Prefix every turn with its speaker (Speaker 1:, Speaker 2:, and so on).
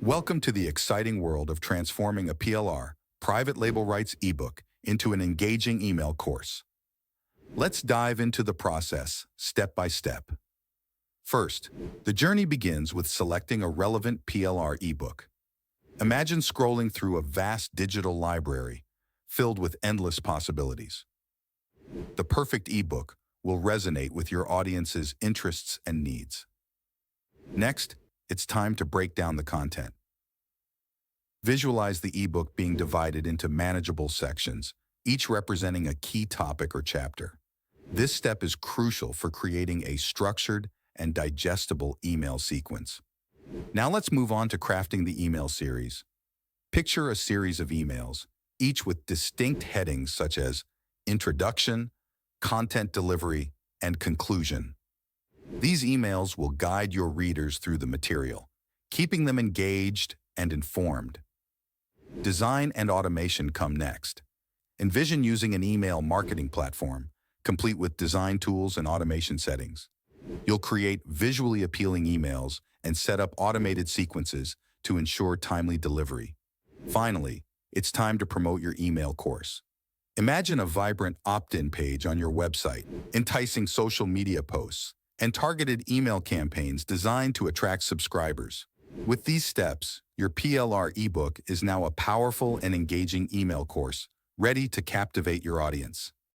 Speaker 1: Welcome to the exciting world of transforming a PLR, private label rights ebook, into an engaging email course. Let's dive into the process step by step. First, the journey begins with selecting a relevant PLR ebook. Imagine scrolling through a vast digital library filled with endless possibilities. The perfect ebook will resonate with your audience's interests and needs. Next, it's time to break down the content. Visualize the ebook being divided into manageable sections, each representing a key topic or chapter. This step is crucial for creating a structured and digestible email sequence. Now let's move on to crafting the email series. Picture a series of emails, each with distinct headings such as Introduction, Content Delivery, and Conclusion. These emails will guide your readers through the material, keeping them engaged and informed. Design and automation come next. Envision using an email marketing platform, complete with design tools and automation settings. You'll create visually appealing emails and set up automated sequences to ensure timely delivery. Finally, it's time to promote your email course. Imagine a vibrant opt-in page on your website, enticing social media posts, and targeted email campaigns designed to attract subscribers. With these steps, your PLR ebook is now a powerful and engaging email course, ready to captivate your audience.